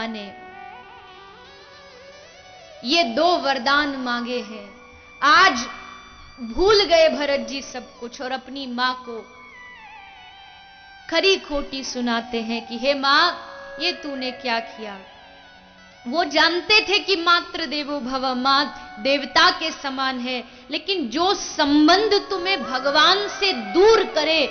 ने ये 2 वरदान मांगे हैं। आज भूल गए भरत जी सब कुछ और अपनी मां को खरी खोटी सुनाते हैं कि हे मां, ये तूने क्या किया। वो जानते थे कि मातृ देवो भव, मां देवता के समान है, लेकिन जो संबंध तुम्हें भगवान से दूर करे,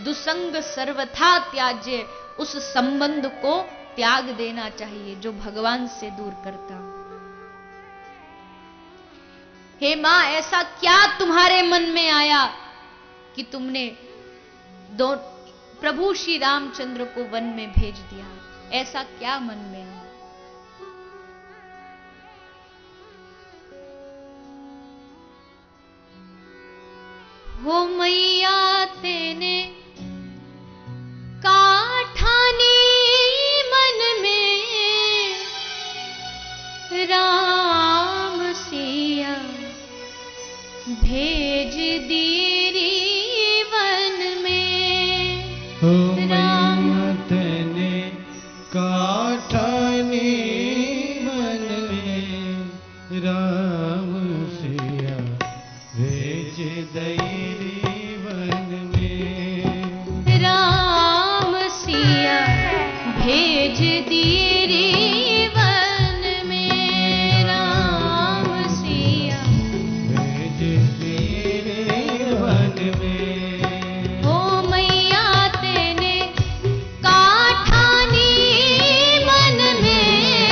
दुसंग सर्वथा त्याज्य, उस संबंध को त्याग देना चाहिए जो भगवान से दूर करता। हे मां, ऐसा क्या तुम्हारे मन में आया कि तुमने प्रभु श्री रामचंद्र को वन में भेज दिया? ऐसा क्या मन में आया? हो मैया तेने काठानी मन में, राम सिया भेज दीरी वन में। हो मैया तेने काठानी मन में, राम सिया भेज दईरी वन में। राम सिया भेज दीरी वन में। राम सिया भेज दीरी वन में। हो मैया तेने काठानी मन में,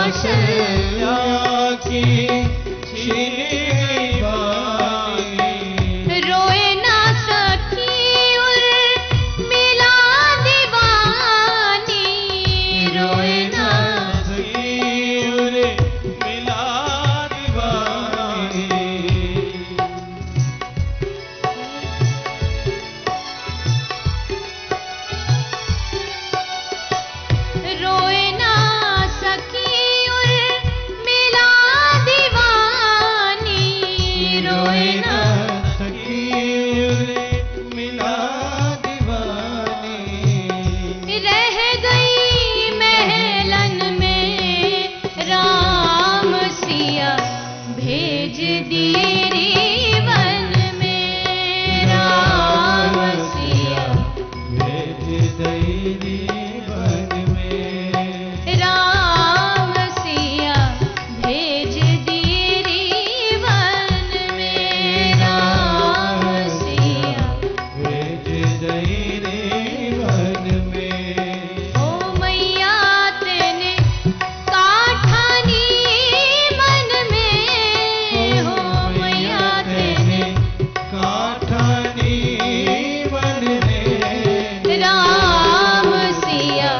कौशल्या की छीनी बानी। रोए ना सखी उर्मिला दीवानी, रोए ना सखी उर्मिला दीवानी। रोए ना सखी उर्मिला दीवानी, रोए ना सखी उर्मिला दीवानी। रह गई महलन में राम सिया भेज दिए वन में, राम सिया भेज दई वन में। राम सिया भेज दिए वन में, राम सिया भेज दई वन में। ओ मैया तेने काठानी मन में, हो मैया तेने काठानी वन में। राम सिया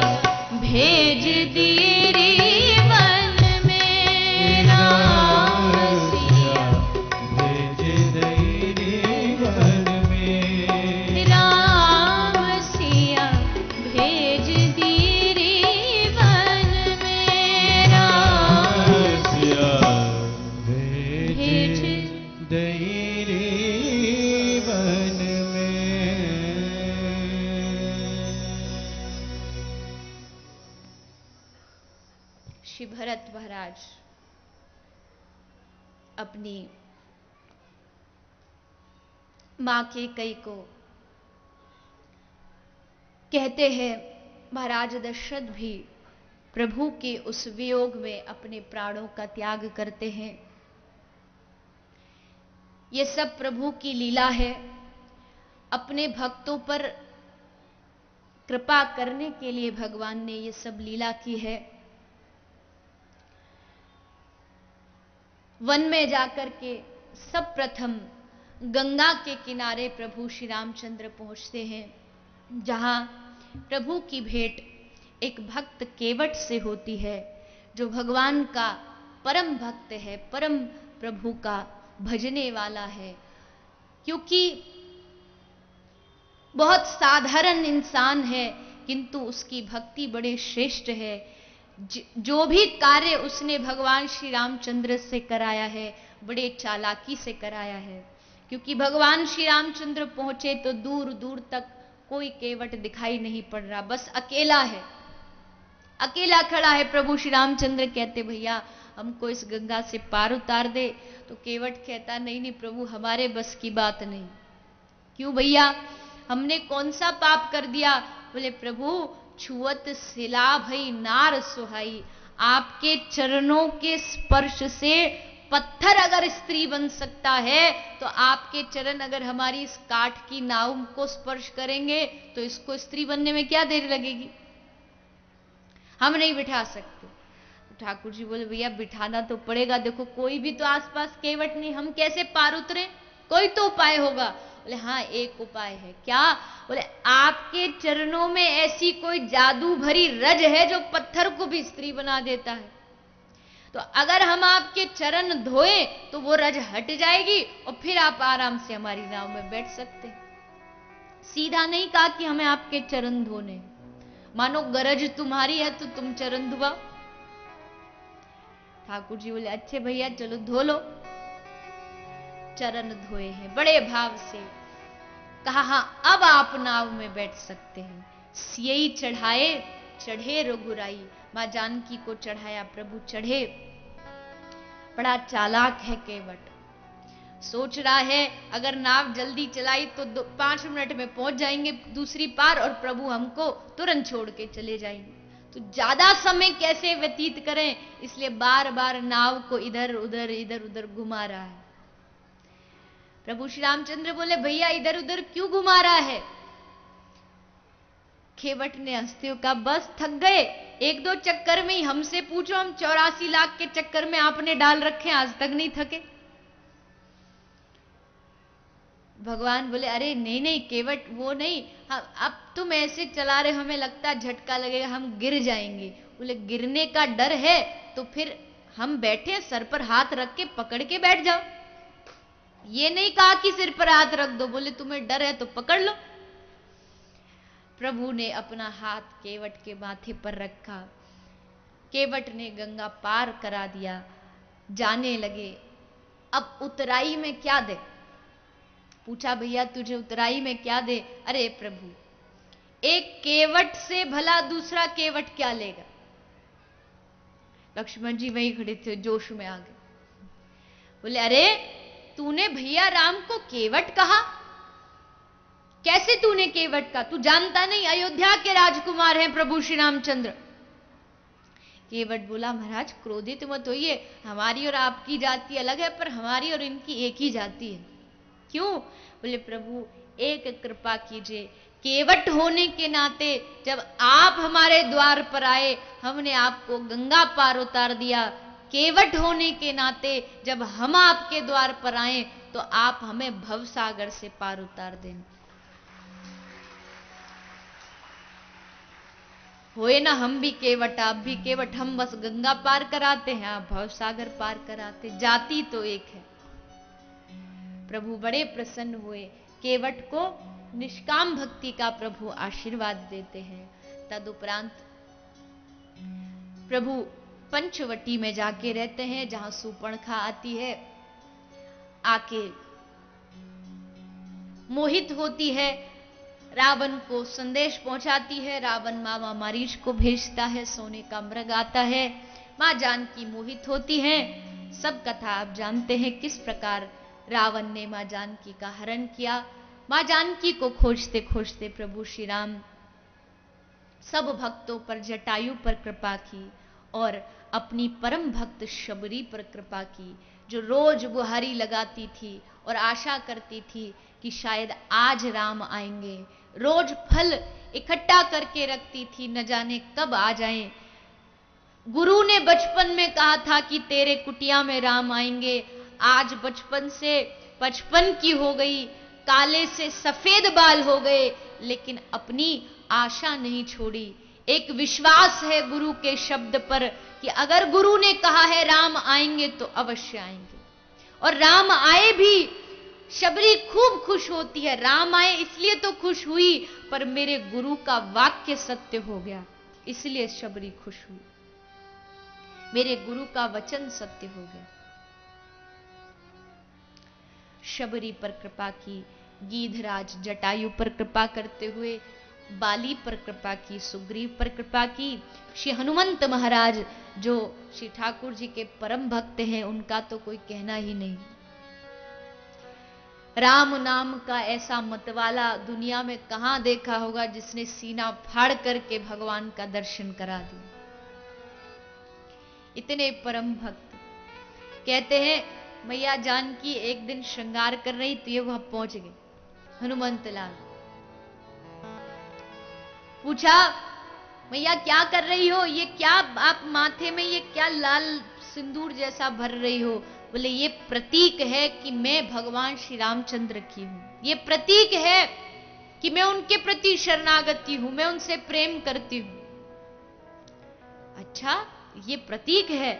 भेज दिए वन में, राम सिया भेज दई वन में। राम सिया भेज दिए वन में, राम सिया भेज दई वन में। श्री भरत महाराज अपनी मां के कई को कहते हैं, महाराज दशरथ भी प्रभु के उस वियोग में अपने प्राणों का त्याग करते हैं। ये सब प्रभु की लीला है। अपने भक्तों पर कृपा करने के लिए भगवान ने ये सब लीला की है। वन में जाकर के सब प्रथम गंगा के किनारे प्रभु श्री रामचंद्र पहुंचते हैं, जहां प्रभु की भेंट एक भक्त केवट से होती है, जो भगवान का परम भक्त है, परम प्रभु का भजने वाला है। क्योंकि बहुत साधारण इंसान है, किंतु उसकी भक्ति बड़े श्रेष्ठ है। जो भी कार्य उसने भगवान श्री रामचंद्र से कराया है, बड़े चालाकी से कराया है। क्योंकि भगवान श्री रामचंद्र पहुंचे तो दूर दूर तक कोई केवट दिखाई नहीं पड़ रहा, बस अकेला है, अकेला खड़ा है। प्रभु श्री रामचंद्र कहते, भैया हमको इस गंगा से पार उतार दे। तो केवट कहता, नहीं नहीं प्रभु, हमारे बस की बात नहीं। क्यों भैया, हमने कौन सा पाप कर दिया? बोले प्रभु, छुअत सिला भई नार सुहाई। आपके चरणों के स्पर्श से पत्थर अगर स्त्री बन सकता है, तो आपके चरण अगर हमारी इस काठ की नाव को स्पर्श करेंगे तो इसको स्त्री बनने में क्या देर लगेगी? हम नहीं बिठा सकते। तो ठाकुर जी बोले, भैया बिठाना तो पड़ेगा। देखो कोई भी तो आसपास केवट नहीं, हम कैसे पार उतरे? कोई तो उपाय होगा। बोले हाँ, एक उपाय है। क्या? बोले आपके चरणों में ऐसी कोई जादू भरी रज है जो पत्थर को भी स्त्री बना देता है। तो अगर हम आपके चरण धोए तो वो रज हट जाएगी और फिर आप आराम से हमारी नाव में बैठ सकते हैं। सीधा नहीं कहा कि हमें आपके चरण धोने, मानो गरज तुम्हारी है तो तुम चरण धुआ। ठाकुर जी बोले, अच्छे भैया चलो धो लो। चरण धोए हैं बड़े भाव से। कहा हाँ, अब आप नाव में बैठ सकते हैं। सियई चढ़ाए चढ़े रघुराई। मां जानकी को चढ़ाया, प्रभु चढ़े। बड़ा चालाक है केवट। सोच रहा है अगर नाव जल्दी चलाई तो 5 मिनट में पहुंच जाएंगे दूसरी पार, और प्रभु हमको तुरंत छोड़ के चले जाएंगे। तो ज्यादा समय कैसे व्यतीत करें, इसलिए बार बार नाव को इधर उधर घुमा रहा है। प्रभु श्री रामचंद्र बोले, भैया इधर उधर क्यों घुमा रहा है? केवट ने हंसते हुए कहा, बस थक गए। एक दो चक्कर में ही हमसे पूछो, हम 84 लाख के चक्कर में आपने डाल रखे, आज तक नहीं थके। भगवान बोले अरे नहीं नहीं केवट वो नहीं, अब तुम ऐसे चला रहे, हमें लगता है झटका लगेगा, हम गिर जाएंगे। बोले गिरने का डर है तो फिर हम बैठे सर पर हाथ रख के पकड़ के बैठ जाओ। ये नहीं कहा कि सिर पर हाथ रख दो, बोले तुम्हें डर है तो पकड़ लो। प्रभु ने अपना हाथ केवट के माथे पर रखा, केवट ने गंगा पार करा दिया, जाने लगे। अब उतराई में क्या दे, पूछा भैया तुझे उतराई में क्या दे? अरे प्रभु एक केवट से भला दूसरा केवट क्या लेगा? लक्ष्मण जी वहीं खड़े थे, जोश में आ गए। बोले अरे तूने भैया राम को केवट कहा? कैसे तूने केवट कहा? तू जानता नहीं अयोध्या के राजकुमार हैं प्रभु श्री रामचंद्र। केवट बोला महाराज क्रोधित मत होइए, हमारी और आपकी जाति अलग है पर हमारी और इनकी एक ही जाति है। क्यों? बोले प्रभु एक कृपा कीजिए, केवट होने के नाते जब आप हमारे द्वार पर आए हमने आपको गंगा पार उतार दिया, केवट होने के नाते जब हम आपके द्वार पर आए तो आप हमें भवसागर से पार उतार दें। होए ना हम भी केवट आप भी केवट, हम बस गंगा पार कराते हैं, आप भवसागर पार कराते, जाति तो एक है। प्रभु बड़े प्रसन्न हुए, केवट को निष्काम भक्ति का प्रभु आशीर्वाद देते हैं। तदुपरांत प्रभु पंचवटी में जाके रहते हैं, जहां सूर्पणखा आती है, आके मोहित होती है, रावण को संदेश पहुंचाती है, रावण मामा मारीच को भेजता है, सोने का मृग आता है, मां जानकी मोहित होती हैं। सब कथा आप जानते हैं किस प्रकार रावण ने मां जानकी का हरण किया। मां जानकी को खोजते खोजते प्रभु श्री राम सब भक्तों पर जटायु पर कृपा की और अपनी परम भक्त शबरी पर कृपा की, जो रोज बुहारी लगाती थी और आशा करती थी कि शायद आज राम आएंगे। रोज फल इकट्ठा करके रखती थी, न जाने कब आ जाएं। गुरु ने बचपन में कहा था कि तेरे कुटिया में राम आएंगे। आज बचपन से 55 की हो गई, काले से सफेद बाल हो गए, लेकिन अपनी आशा नहीं छोड़ी। एक विश्वास है गुरु के शब्द पर कि अगर गुरु ने कहा है राम आएंगे तो अवश्य आएंगे, और राम आए भी। शबरी खूब खुश होती है, राम आए इसलिए तो खुश हुई, पर मेरे गुरु का वाक्य सत्य हो गया इसलिए शबरी खुश हुई, मेरे गुरु का वचन सत्य हो गया। शबरी पर कृपा की, गीधराज जटायु पर कृपा करते हुए बाली पर कृपा की, सुग्रीव पर कृपा की। श्री हनुमंत महाराज जो श्री ठाकुर जी के परम भक्त हैं, उनका तो कोई कहना ही नहीं। राम नाम का ऐसा मतवाला दुनिया में कहां देखा होगा जिसने सीना फाड़ करके भगवान का दर्शन करा दिया। इतने परम भक्त। कहते हैं मैया जानकी एक दिन श्रृंगार कर रही तो ये वहां पहुंच गए। हनुमंत लाल पूछा मैया क्या कर रही हो, ये क्या आप माथे में ये क्या लाल सिंदूर जैसा भर रही हो? बोले ये प्रतीक है कि मैं भगवान श्री रामचंद्र की हूं, ये प्रतीक है कि मैं उनके प्रति शरणागति हूं, मैं उनसे प्रेम करती हूं। अच्छा ये प्रतीक है,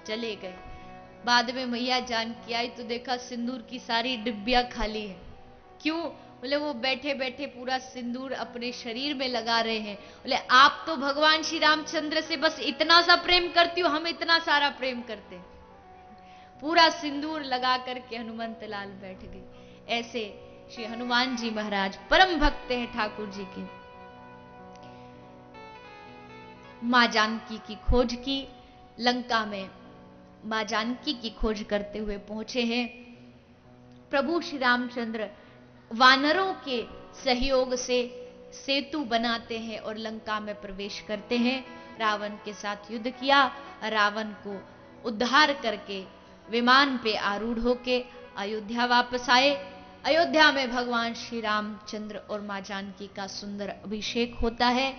चले गए। बाद में मैया जानकी आई तो देखा सिंदूर की सारी डिब्बियां खाली है। क्यों? बोले वो बैठे बैठे पूरा सिंदूर अपने शरीर में लगा रहे हैं। बोले आप तो भगवान श्री रामचंद्र से बस इतना सा प्रेम करती हो, हम इतना सारा प्रेम करते हैं। पूरा सिंदूर लगा करके हनुमंत लाल बैठ गए। ऐसे श्री हनुमान जी महाराज परम भक्त हैं ठाकुर जी के। मां जानकी की खोज की, लंका में मां जानकी की खोज करते हुए पहुंचे हैं। प्रभु श्री रामचंद्र वानरों के सहयोग से सेतु बनाते हैं और लंका में प्रवेश करते हैं। रावण के साथ युद्ध किया, रावण को उद्धार करके विमान पे आरूढ़ होके अयोध्या वापस आए। अयोध्या में भगवान श्री रामचंद्र और मां जानकी का सुंदर अभिषेक होता है।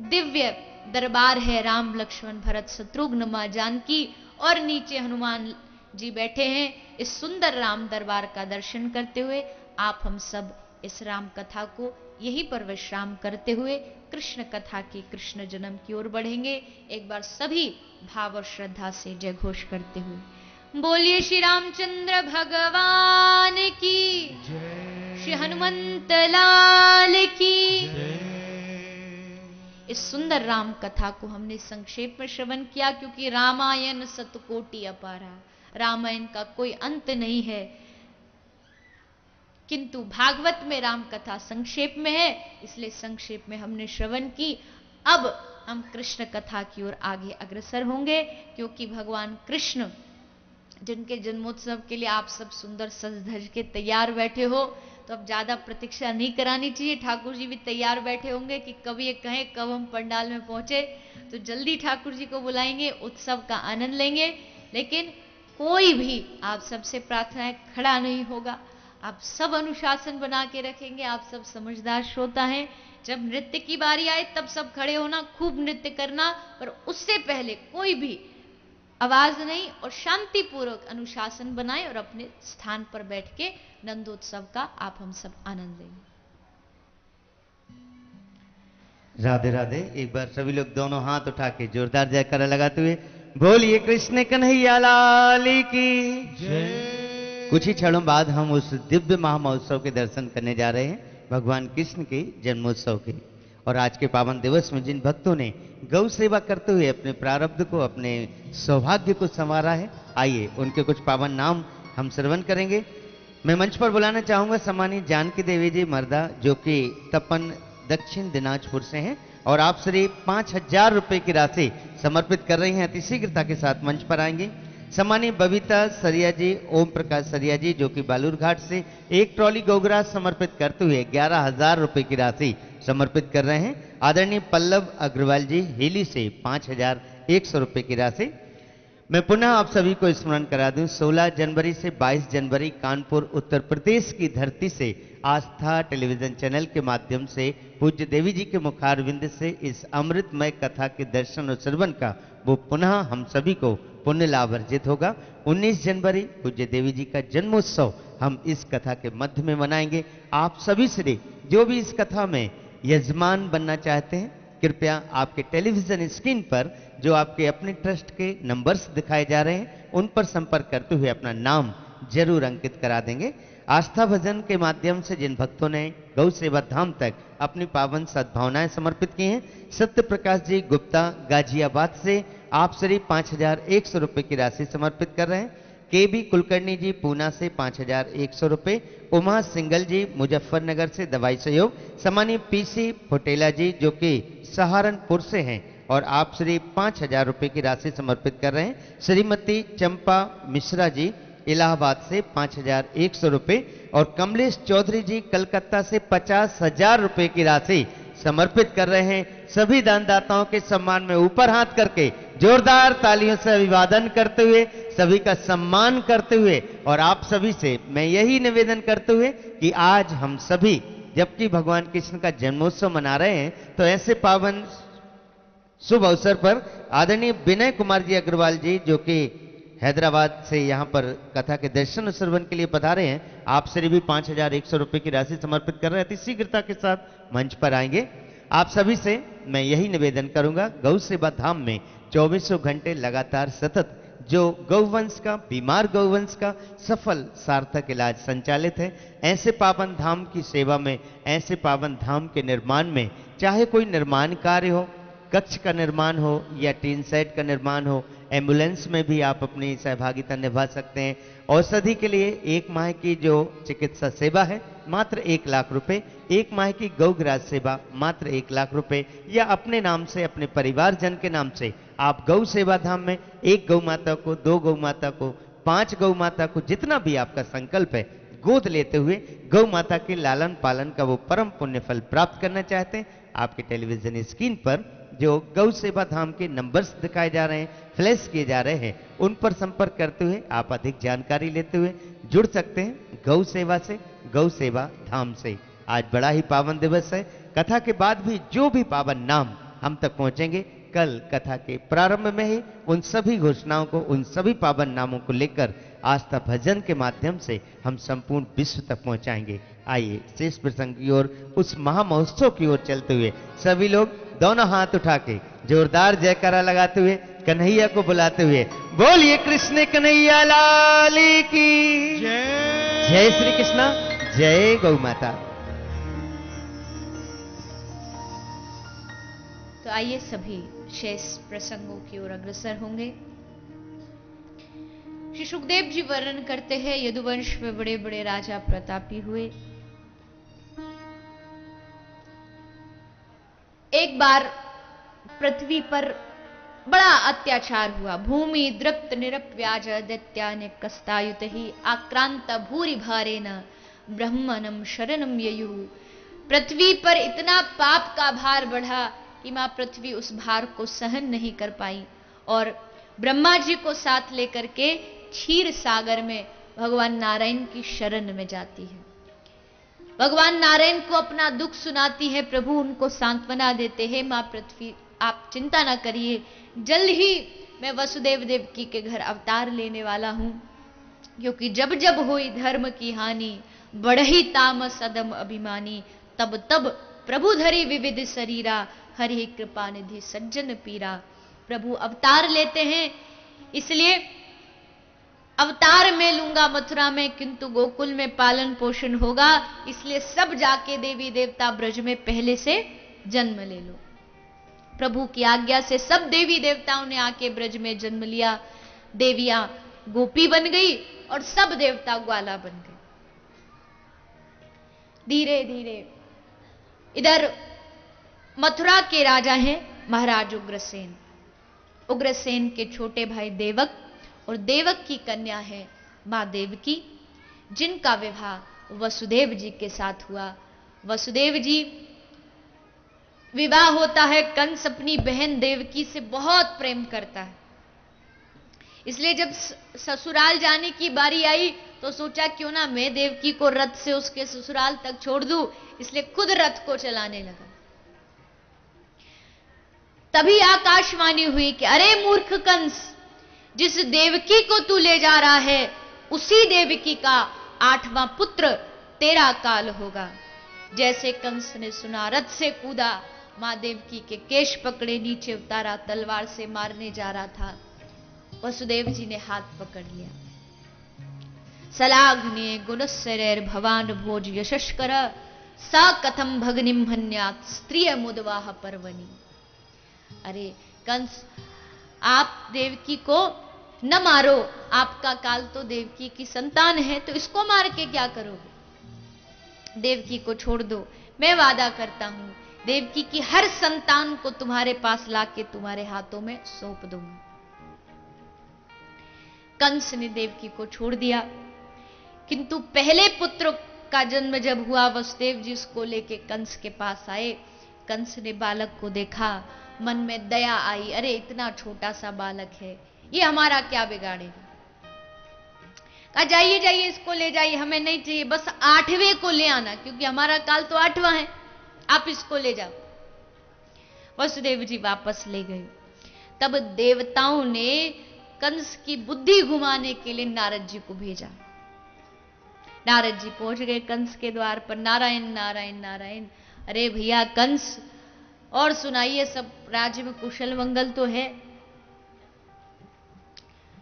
दिव्य दरबार है, राम लक्ष्मण भरत शत्रुघ्न मां जानकी, और नीचे हनुमान जी बैठे हैं। इस सुंदर राम दरबार का दर्शन करते हुए आप हम सब इस राम कथा को यहीं पर विश्राम करते हुए कृष्ण कथा की, कृष्ण जन्म की ओर बढ़ेंगे। एक बार सभी भाव और श्रद्धा से जय घोष करते हुए बोलिए श्री रामचंद्र भगवान की जय। श्री हनुमंत लाल की जय। इस सुंदर राम कथा को हमने संक्षेप में श्रवण किया, क्योंकि रामायण सतकोटि अपारा, रामायण का कोई अंत नहीं है, किंतु भागवत में राम कथा संक्षेप में है, इसलिए संक्षेप में हमने श्रवण की। अब हम कृष्ण कथा की ओर आगे अग्रसर होंगे, क्योंकि भगवान कृष्ण जिनके जन्मोत्सव के लिए आप सब सुंदर सज धज के तैयार बैठे हो, तो अब ज्यादा प्रतीक्षा नहीं करानी चाहिए। ठाकुर जी भी तैयार बैठे होंगे कि कब ये कहें कब हम पंडाल में पहुंचे, तो जल्दी ठाकुर जी को बुलाएंगे, उत्सव का आनंद लेंगे। लेकिन कोई भी आप सबसे प्रार्थना है खड़ा नहीं होगा, आप सब अनुशासन बना के रखेंगे। आप सब समझदार श्रोता हैं, जब नृत्य की बारी आए तब सब खड़े होना, खूब नृत्य करना, पर उससे पहले कोई भी आवाज नहीं, और शांतिपूर्वक अनुशासन बनाएं और अपने स्थान पर बैठ के नंदोत्सव का आप हम सब आनंद लेंगे। राधे राधे। एक बार सभी लोग दोनों हाथ उठा के जोरदार जयकारा लगाते हुए बोलिए कृष्ण कन्हैया लाल की जय। कुछ ही क्षणों बाद हम उस दिव्य महामहोत्सव के दर्शन करने जा रहे हैं, भगवान कृष्ण के जन्मोत्सव के। और आज के पावन दिवस में जिन भक्तों ने गौ सेवा करते हुए अपने प्रारब्ध को, अपने सौभाग्य को संवारा है, आइए उनके कुछ पावन नाम हम श्रवण करेंगे। मैं मंच पर बुलाना चाहूंगा सम्मानित जानकी देवी जी मर्दा, जो कि तपन दक्षिण दिनाजपुर से हैं, और आप श्री 5,000 रुपए की राशि समर्पित कर रही हैं। अति शीघ्रता के साथ मंच पर आएंगे सम्मानित बबीता सरिया जी, ओम प्रकाश सरिया जी, जो कि बालूरघाट से एक ट्रॉली गोगराज समर्पित करते हुए 11,000 रुपए की राशि समर्पित कर रहे हैं। आदरणीय पल्लव अग्रवाल जी हिली से 5,100 रुपए की राशि। मैं पुनः आप सभी को स्मरण करा दूं, 16 जनवरी से 22 जनवरी कानपुर उत्तर प्रदेश की धरती से आस्था टेलीविजन चैनल के माध्यम से पूज्य देवी जी के मुखारविंद से इस अमृतमय कथा के दर्शन और श्रवण का वो पुनः हम सभी को पुण्य लाभ अर्जित होगा। 19 जनवरी पूज्य देवी जी का जन्मोत्सव हम इस कथा के मध्य में मनाएंगे। आप सभी से जो भी इस कथा में यजमान बनना चाहते हैं, कृपया आपके टेलीविजन स्क्रीन पर जो आपके अपने ट्रस्ट के नंबर्स दिखाए जा रहे हैं, उन पर संपर्क करते हुए अपना नाम जरूर अंकित करा देंगे। आस्था भजन के माध्यम से जिन भक्तों ने गौ सेवा धाम तक अपनी पावन सद्भावनाएं समर्पित की हैं, सत्य प्रकाश जी गुप्ता गाजियाबाद से आप श्री 5,100 रुपए की राशि समर्पित कर रहे हैं। केबी कुलकर्णी जी पूना से 5,100 रुपए। उमा सिंगल जी मुजफ्फरनगर से दवाई सहयोग। सम्मानीय पीसी फोटेला जी, जो कि सहारनपुर से हैं, और आप श्री 5,000 रुपए की राशि समर्पित कर रहे हैं। श्रीमती चंपा मिश्रा जी इलाहाबाद से 5,100 रुपए, और कमलेश चौधरी जी कलकत्ता से 50,000 रुपए की राशि समर्पित कर रहे हैं। सभी दानदाताओं के सम्मान में ऊपर हाथ करके जोरदार तालियों से अभिवादन करते हुए, सभी का सम्मान करते हुए, और आप सभी से मैं यही निवेदन करते हुए कि आज हम सभी जबकि भगवान कृष्ण का जन्मोत्सव मना रहे हैं, तो ऐसे पावन शुभ अवसर पर आदरणीय विनय कुमार जी अग्रवाल जी, जो कि हैदराबाद से यहाँ पर कथा के दर्शन और श्रवण के लिए पधारे हैं, आप श्री भी 5,100 रुपए की राशि समर्पित कर रहे हैं। अति शीघ्रता के साथ मंच पर आएंगे। आप सभी से मैं यही निवेदन करूंगा, गौ सेवा धाम में 24 घंटे लगातार सतत जो गौवंश का, बीमार गौवंश का सफल सार्थक इलाज संचालित है, ऐसे पावन धाम की सेवा में, ऐसे पावन धाम के निर्माण में, चाहे कोई निर्माण कार्य हो, कक्ष का निर्माण हो या टीन सेट का निर्माण हो, एम्बुलेंस में भी आप अपनी सहभागिता निभा सकते हैं। औषधि के लिए 1 माह की जो चिकित्सा सेवा है मात्र 1 लाख रुपए, 1 माह की गौग्रास सेवा मात्र 1 लाख रुपए, या अपने नाम से, अपने परिवारजन के नाम से आप गौ सेवा धाम में 1 गौ माता को, 2 गौ माता को, 5 गौ माता को, जितना भी आपका संकल्प है, गोद लेते हुए गौ माता के लालन पालन का वो परम पुण्य फल प्राप्त करना चाहते हैं। आपके टेलीविजन स्क्रीन पर जो गौ सेवा धाम के नंबर्स दिखाए जा रहे हैं, फ्लैश किए जा रहे हैं, उन पर संपर्क करते हुए आप अधिक जानकारी लेते हुए जुड़ सकते हैं गौ सेवा से, गौ सेवा धाम से। आज बड़ा ही पावन दिवस है। कथा के बाद भी जो भी पावन नाम हम तक पहुंचेंगे, कल कथा के प्रारंभ में ही उन सभी घोषणाओं को, उन सभी पावन नामों को लेकर आस्था भजन के माध्यम से हम संपूर्ण विश्व तक पहुंचाएंगे। आइए शेष प्रसंग की ओर, उस महामहोत्सव की ओर चलते हुए सभी लोग दोनों हाथ उठा के जोरदार जयकारा लगाते हुए कन्हैया को बुलाते हुए बोलिए कृष्ण कन्हैया लाल की जय श्री कृष्णा, जय गौ माता। तो आइए सभी शेष प्रसंगों की ओर अग्रसर होंगे। श्री सुखदेव जी वर्णन करते हैं, यदुवंश में बड़े बड़े राजा प्रतापी हुए। एक बार पृथ्वी पर बड़ा अत्याचार हुआ। भूमि दृप्त निरप्याज दैत्यान्य कस्तायुत ही आक्रांत भूरि भारेन ब्रह्मणम शरणम ययु। पृथ्वी पर इतना पाप का भार बढ़ा कि मां पृथ्वी उस भार को सहन नहीं कर पाई और ब्रह्मा जी को साथ लेकर के क्षीर सागर में भगवान नारायण की शरण में जाती है। भगवान नारायण को अपना दुख सुनाती है। प्रभु उनको सांत्वना देते हैं, मां पृथ्वी आप चिंता ना करिए, जल्द ही मैं वसुदेव देवकी के घर अवतार लेने वाला हूं, क्योंकि जब जब हुई धर्म की हानि बढ़ही तामस अदम अभिमानी, तब तब प्रभु धरी विविध शरीरा हरि कृपा निधि सज्जन पीरा। प्रभु अवतार लेते हैं, इसलिए अवतार में लूंगा मथुरा में, किंतु गोकुल में पालन पोषण होगा, इसलिए सब जाके देवी देवता ब्रज में पहले से जन्म ले लो। प्रभु की आज्ञा से सब देवी देवताओं ने आके ब्रज में जन्म लिया। देवियां गोपी बन गई और सब देवता ग्वाला बन गए। धीरे धीरे इधर मथुरा के राजा हैं महाराज उग्रसेन। उग्रसेन के छोटे भाई देवक और देवक की कन्या है मां देवकी, जिनका विवाह वसुदेव जी के साथ हुआ। वसुदेव जी विवाह होता है, कंस अपनी बहन देवकी से बहुत प्रेम करता है, इसलिए जब ससुराल जाने की बारी आई तो सोचा क्यों ना मैं देवकी को रथ से उसके ससुराल तक छोड़ दूं, इसलिए खुद रथ को चलाने लगा। तभी आकाशवाणी हुई कि अरे मूर्ख कंस, जिस देवकी को तू ले जा रहा है उसी देवकी का 8वां पुत्र तेरा काल होगा। जैसे कंस ने सुना, रथ से कूदा, मां देवकी के केश पकड़े नीचे उतारा, तलवार से मारने जा रहा था। वसुदेव जी ने हाथ पकड़ लिया। सलाघ्ने गुणस्सरैर भवान भोज यशस्कर स कथम भगनिम हन्यात् स्त्रिय मुदवाह पर्वणि। अरे कंस, आप देवकी को न मारो, आपका काल तो देवकी की संतान है, तो इसको मार के क्या करोगे? देवकी को छोड़ दो, मैं वादा करता हूं देवकी की हर संतान को तुम्हारे पास लाके तुम्हारे हाथों में सौंप दूंगा। कंस ने देवकी को छोड़ दिया, किंतु पहले पुत्र का जन्म जब हुआ, वसुदेव जी उसको लेके कंस के पास आए। कंस ने बालक को देखा, मन में दया आई, अरे इतना छोटा सा बालक है, ये हमारा क्या बिगाड़ेगा। कहा जाइए जाइए इसको ले जाइए, हमें नहीं चाहिए, बस 8वें को ले आना, क्योंकि हमारा काल तो 8वां है, आप इसको ले जाओ। वसुदेव जी वापस ले गए। तब देवताओं ने कंस की बुद्धि घुमाने के लिए नारद जी को भेजा। नारद जी पहुंच गए कंस के द्वार पर। नारायण नारायण नारायण। अरे भैया कंस, और सुनाइए, सब राज्य में कुशल मंगल तो है?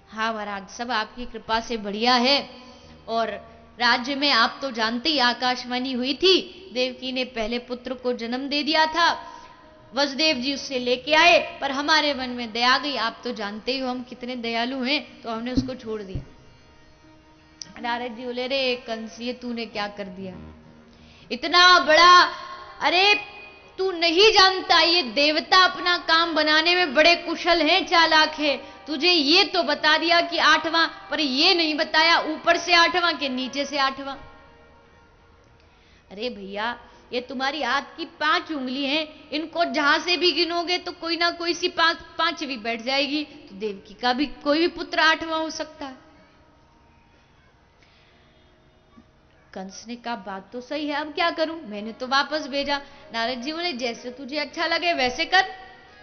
हाँ महाराज, सब आपकी कृपा से बढ़िया है। और राज्य में आप तो जानते ही आकाशवाणी हुई थी, देवकी ने पहले पुत्र को जन्म दे दिया था, वसुदेव जी उससे लेके आए, पर हमारे मन में दया गई। आप तो जानते ही हो हम कितने दयालु हैं, तो हमने उसको छोड़ दिया। नारद जी बोले, रे कंस, ये तूने क्या कर दिया? इतना बड़ा, अरे तू नहीं जानता, ये देवता अपना काम बनाने में बड़े कुशल हैं, चालाक है। तुझे ये तो बता दिया कि 8वां, पर ये नहीं बताया ऊपर से 8वां के नीचे से 8वां। अरे भैया, ये तुम्हारी हाथ की 5 उंगली हैं, इनको जहां से भी गिनोगे तो कोई ना कोई सी 5वीं बैठ जाएगी, तो देवकी का भी कोई भी पुत्र 8वां हो सकता है। कंस ने कहा, बात तो सही है, अब क्या करूं? मैंने तो वापस भेजा। नारद जी बोले, जैसे तुझे अच्छा लगे वैसे कर।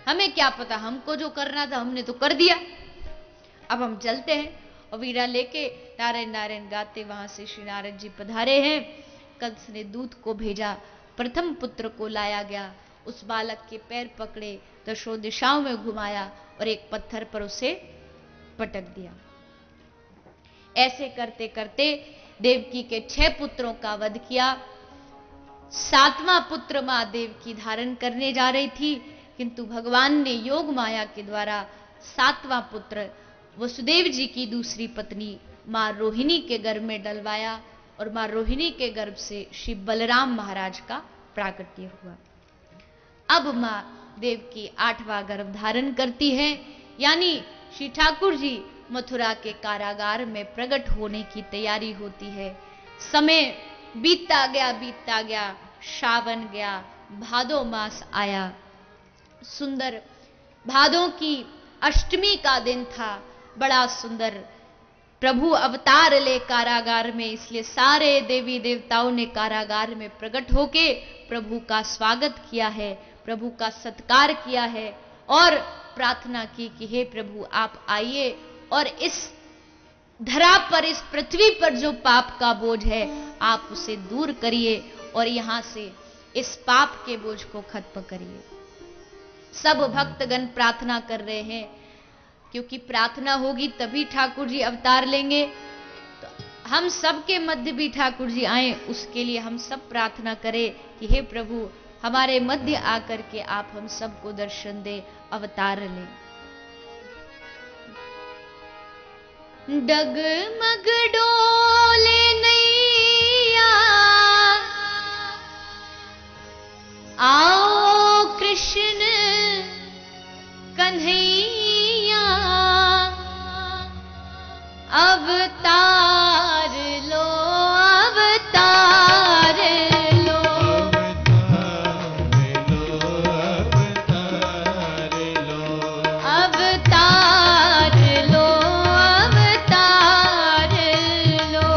हमें क्या पता, हमको जो करना था हमने तो कर दिया, अब हम चलते हैं। और वीणा लेके नारायण नारायण गाते वहां से श्री नारद जी पधारे हैं। कंस ने दूत को भेजा, प्रथम पुत्र को लाया गया, उस बालक के पैर पकड़े, दशों दिशाओं में घुमाया और एक पत्थर पर उसे पटक दिया। ऐसे करते करते देवकी के 6 पुत्रों का वध किया। 7वां पुत्र मां देवकी धारण करने जा रही थी, किंतु भगवान ने योग माया के द्वारा 7वां पुत्र वसुदेव जी की दूसरी पत्नी मां रोहिणी के गर्भ में डलवाया और मां रोहिणी के गर्भ से श्री बलराम महाराज का प्राकट्य हुआ। अब मां देवकी 8वां गर्भ धारण करती है, यानी श्री ठाकुर जी मथुरा के कारागार में प्रकट होने की तैयारी होती है। समय बीतता गया, श्रावण गया, भादो मास आया। सुंदर भादों की अष्टमी का दिन था, बड़ा सुंदर। प्रभु अवतार ले कारागार में, इसलिए सारे देवी देवताओं ने कारागार में प्रकट होके प्रभु का स्वागत किया है, प्रभु का सत्कार किया है और प्रार्थना की कि हे प्रभु आप आइए और इस धरा पर, इस पृथ्वी पर जो पाप का बोझ है आप उसे दूर करिए और यहां से इस पाप के बोझ को खत्म करिए। सब भक्तगण प्रार्थना कर रहे हैं, क्योंकि प्रार्थना होगी तभी ठाकुर जी अवतार लेंगे। तो हम सबके मध्य भी ठाकुर जी आए, उसके लिए हम सब प्रार्थना करें कि हे प्रभु हमारे मध्य आकर के आप हम सबको दर्शन दे, अवतार लें। डगमग डोले नैया, आओ कृष्ण कन्हैया, अवतार लो, अवतार लो, अवतार लो, अवतार लो,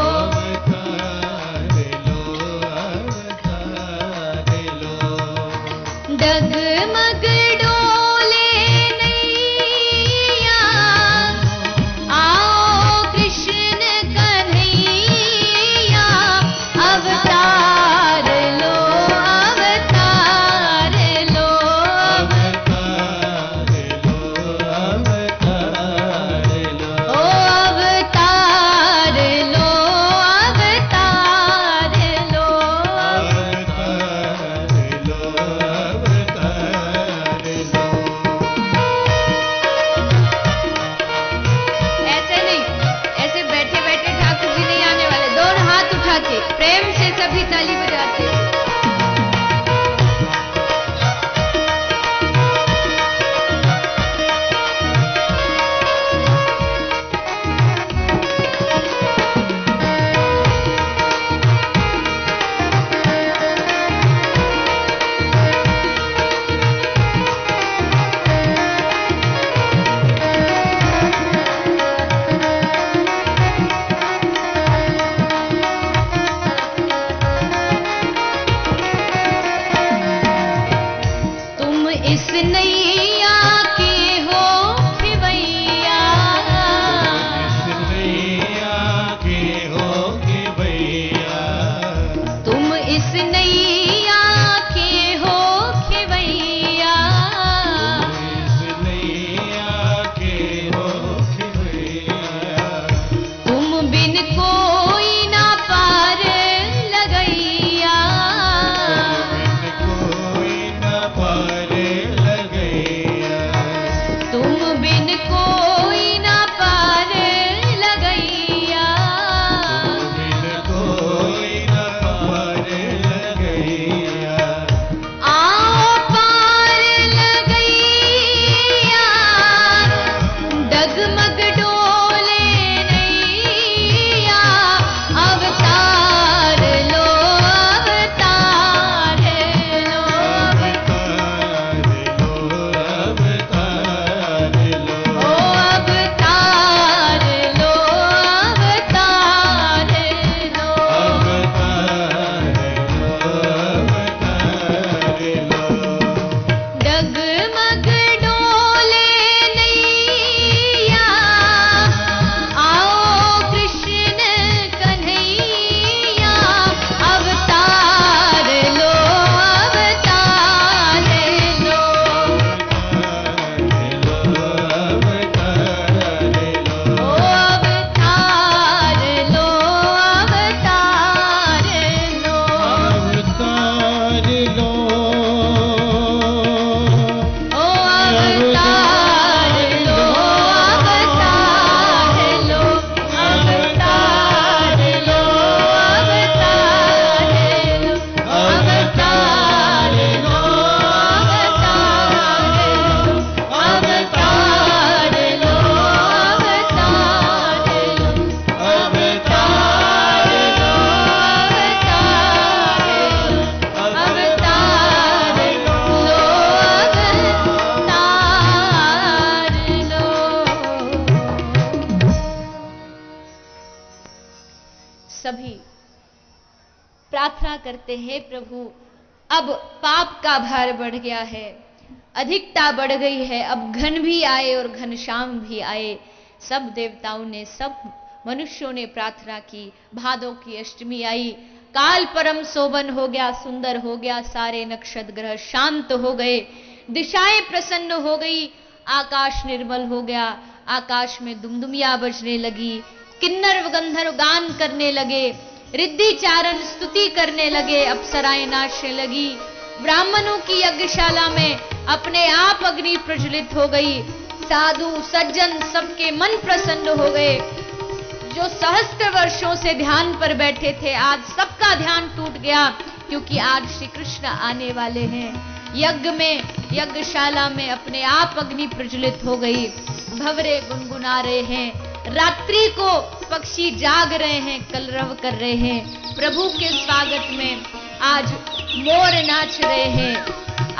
डगमग डोले नैया, आओ कृष्ण कन्हैया, अवतार लो, अवतार लो, ओ अवतार लो, अवतार लो। ऐसे नहीं, ऐसे बैठे बैठे ठाकुर जी नहीं आने वाले, दोनों हाथ उठा के प्रेम से सभी ताली बजाते। तुम इस नैया के हो खिवैया, तुम इस नैया के हो खिवैया, तुम बिन कोई ना पार लगैया, तुम बिन कोई ना पार लगैया, आओ पार लगैया, डगमग डोले नैया, अवतार लो, अवतार लो, ओ अवतार लो, अवतार लो, डगमग सभी प्रार्थना करते हैं, प्रभु अब पाप का भार बढ़ गया है, अधिकता बढ़ गई है, अब घन भी आए और घनश्याम भी आए। सब देवताओं ने, सब मनुष्यों ने प्रार्थना की। भादों की अष्टमी आई, काल परम शोभन हो गया, सुंदर हो गया, सारे नक्षत्र ग्रह शांत हो गए, दिशाएं प्रसन्न हो गई, आकाश निर्मल हो गया, आकाश में दुमदुमिया बजने लगी, किन्नर गंधर्व गान करने लगे, रिद्धि चारण स्तुति करने लगे, अप्सराएं नाचने लगी, ब्राह्मणों की यज्ञशाला में अपने आप अग्नि प्रज्वलित हो गई, साधु सज्जन सबके मन प्रसन्न हो गए। जो सहस्त्र वर्षों से ध्यान पर बैठे थे, आज सबका ध्यान टूट गया, क्योंकि आज श्री कृष्ण आने वाले हैं। यज्ञ में, यज्ञशाला में अपने आप अग्नि प्रज्वलित हो गई, भंवरे गुनगुना रहे हैं, रात्रि को पक्षी जाग रहे हैं, कलरव कर रहे हैं। प्रभु के स्वागत में आज मोर नाच रहे हैं,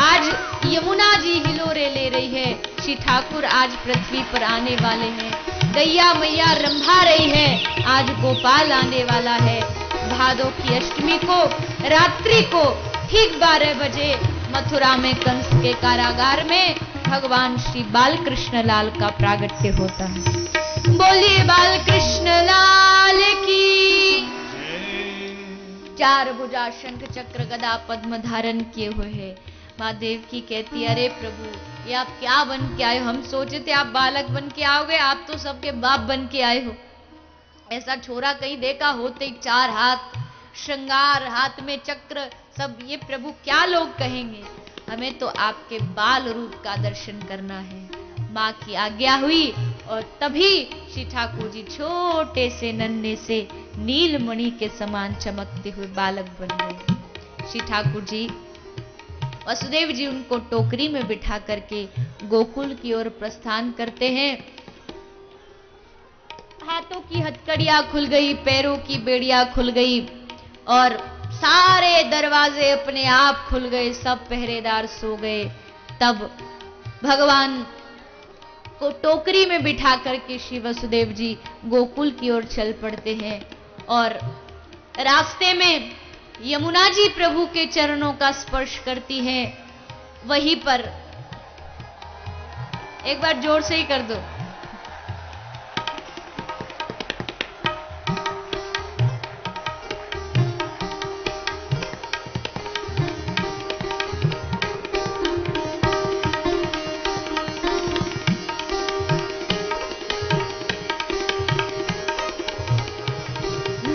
आज यमुना जी हिलोरे ले रही है, श्री ठाकुर आज पृथ्वी पर आने वाले हैं, गैया मैया रंभा रही है, आज गोपाल आने वाला है। भादों की अष्टमी को, रात्रि को ठीक 12 बजे मथुरा में कंस के कारागार में भगवान श्री बाल कृष्ण लाल का प्रागट्य होता है। बोलिए बाल कृष्ण लाल की। चार भुजा शंख चक्र गदा पद्म धारण किए हुए हैं। माँ देवकी कहती है, अरे प्रभु ये आप क्या बन के आए हो? हम सोचे थे आप बालक बन के आओगे, आप तो सबके बाप बन के आए हो। ऐसा छोरा कहीं देखा होते, 4 हाथ, श्रृंगार, हाथ में चक्र, सब ये प्रभु क्या लोग कहेंगे? हमें तो आपके बाल रूप का दर्शन करना है। माँ की आज्ञा हुई और तभी श्री ठाकुर जी छोटे से नन्हे से नीलमणि के समान चमकते हुए बालक बन गए। श्री ठाकुर जी, वसुदेव जी उनको टोकरी में बिठा करके गोकुल की ओर प्रस्थान करते हैं। हाथों की हथकड़ियां खुल गई, पैरों की बेड़ियां खुल गई और सारे दरवाजे अपने आप खुल गए, सब पहरेदार सो गए। तब भगवान को टोकरी में बिठा करके श्री वसुदेव जी गोकुल की ओर चल पड़ते हैं और रास्ते में यमुना जी प्रभु के चरणों का स्पर्श करती हैं। वहीं पर एक बार जोर से ही कर दो।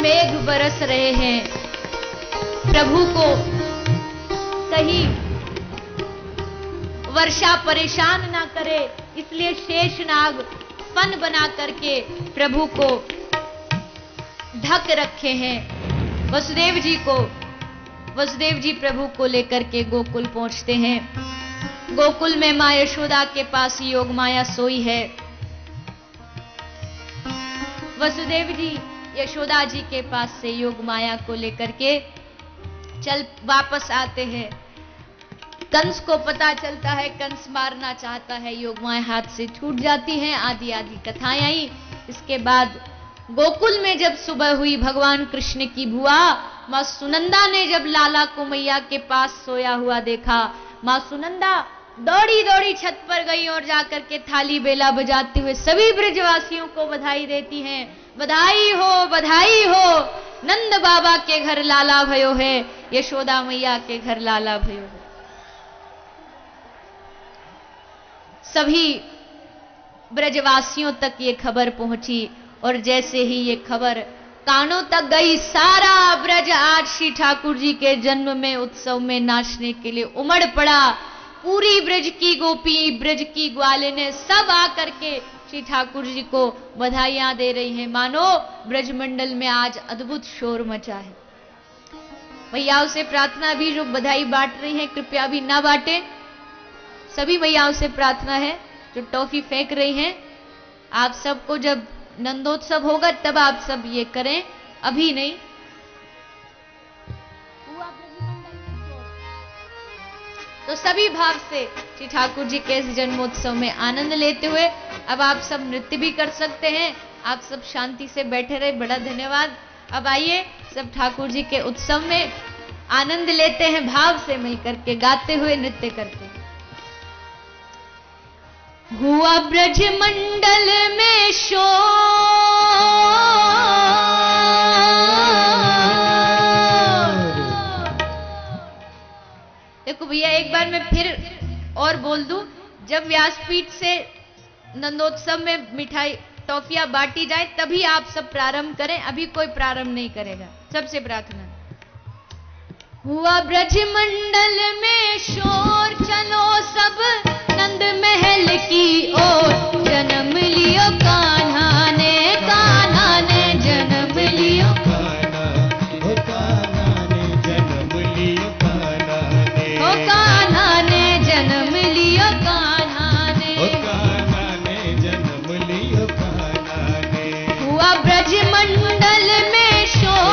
मेघ बरस रहे हैं, प्रभु को कहीं वर्षा परेशान ना करे, इसलिए शेषनाग फन बना करके प्रभु को ढक रखे हैं। वसुदेव जी प्रभु को लेकर के गोकुल पहुंचते हैं। गोकुल में मां यशोदा के पास योग माया सोई है। वसुदेव जी यशोदा जी के पास से योग माया को लेकर के चल वापस आते हैं। कंस को पता चलता है, कंस मारना चाहता है, योग माया हाथ से छूट जाती हैं। आदि आदि कथाएं आई। इसके बाद गोकुल में जब सुबह हुई, भगवान कृष्ण की बुआ मां सुनंदा ने जब लाला को मैया के पास सोया हुआ देखा, मां सुनंदा दौड़ी दौड़ी छत पर गई और जाकर के थाली बेला बजाते हुए सभी ब्रजवासियों को बधाई देती हैं। बधाई हो, नंद बाबा के घर लाला भयो है, यशोदा मैया के घर लाला भयो है। सभी ब्रजवासियों तक ये खबर पहुंची और जैसे ही ये खबर कानों तक गई, सारा ब्रज आज श्री ठाकुर जी के जन्म में, उत्सव में नाचने के लिए उमड़ पड़ा। पूरी ब्रज की गोपी, ब्रज की ग्वालिनें सब आकर के श्री ठाकुर जी को बधाइयां दे रही हैं। मानो ब्रजमंडल में आज अद्भुत शोर मचा है। मैयाओं से प्रार्थना भी, जो बधाई बांट रही हैं कृपया भी ना बांटे। सभी मैयाओं से प्रार्थना है जो टॉफी फेंक रही हैं, आप सबको जब नंदोत्सव होगा तब आप सब ये करें, अभी नहीं। तो सभी भाव से श्री ठाकुर जी के इस जन्मोत्सव में आनंद लेते हुए अब आप सब नृत्य भी कर सकते हैं। आप सब शांति से बैठे रहे, बड़ा धन्यवाद। अब आइए सब ठाकुर जी के उत्सव में आनंद लेते हैं, भाव से मिलकर के गाते हुए नृत्य करते हैं। हुआ ब्रज मंडल में शोर, देखो भैया एक बार मैं फिर और बोल दूं, जब व्यासपीठ से नंदोत्सव में मिठाई टॉफियां बांटी जाए तभी आप सब प्रारंभ करें, अभी कोई प्रारंभ नहीं करेगा। सबसे प्रार्थना। हुआ ब्रज मंडल में शोर, चलो सब नंद महल की ओर, जन्म लियो कान्हा ने, कान्हा ने जन्म लियो, कान्हा ने जन्म लियो, कान्हा ने, ओ कान्हा ने जन्म लियो, कान्हा ने, कान्हा ने जन्म लियो, कान्हा ने। हुआ ब्रज मंडल में शोर,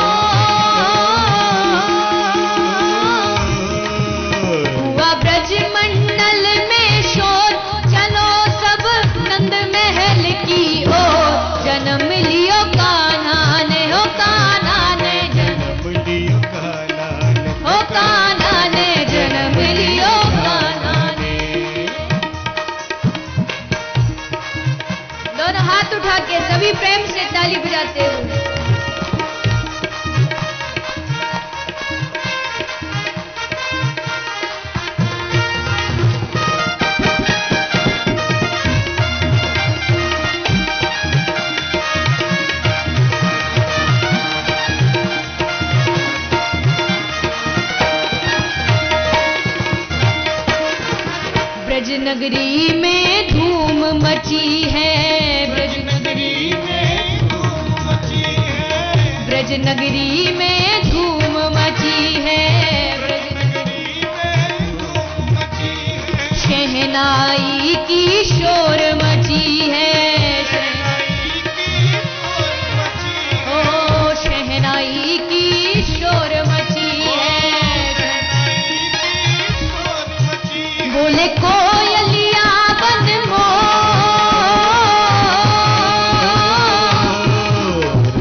हुआ ब्रज मंडल में शोर, चलो सब नंद महल की ओर, जन्म लियो कान्हा ने, हो कान्हा ने जन्म लियो, कान्हा ने, हो कान्हा ने जन्म लियो, कान्हा ने। दोनों हाथ उठा के सभी प्रेम से ताली बजाते हुए। ब्रज नगरी में धूम मची है, ब्रज नगरी में धूम मची है, ब्रज नगरी में धूम मची है, ब्रज नगरी में धूम मची है, शहनाई की शोर मची है, ओ शहनाई की शोर मची है, बोले कोयलिया बन मोर,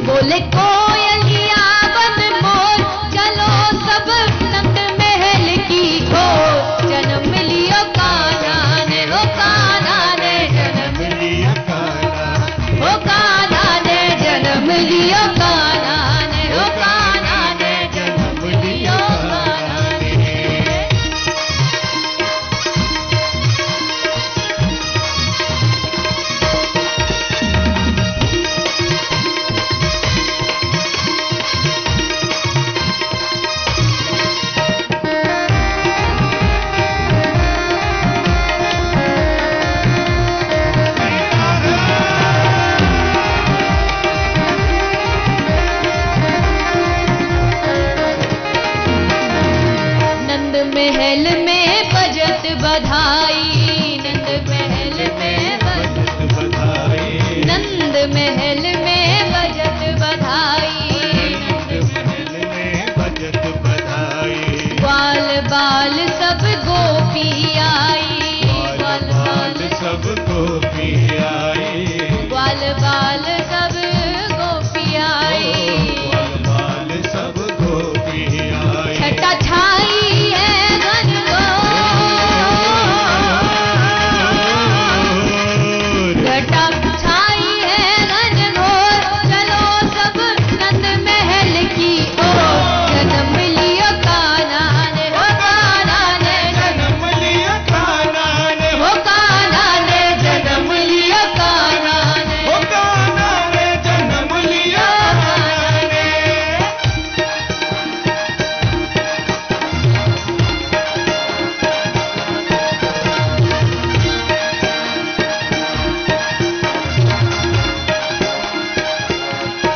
बोले कोयलिया बन मोर, चलो सब नंद महल की ओर, जन्म लियो कान्हा ने, हो कान्हा ने जन्म लियो, हो कान्हा ने जन्म लियो, कान्हा ने, हो कान्हा ने जन्म लियो, कान्हा ने। नंद महल में बजत बधाई, नंद महल में बजत बधाई, नंद महल में बजत बधाई, महल में बजत बधाई, ग्वाल बाल सब गोपी आई, ग्वाल बाल सब गोपी आई, ग्वाल बाल सब गोपी आई, बाल सब गोपी आई, छटा छाई है घन घोर, घटा छाई है घन घोर, चलो सब नंद महल की ओर, जन्म लियो कान्हा ने, हो कान्हा ने जन्म लियो, कान्हा ने, हो कान्हा ने जन्म लियो, कान्हा ने, कान्हा ने जन्म लियो, कान्हा ने।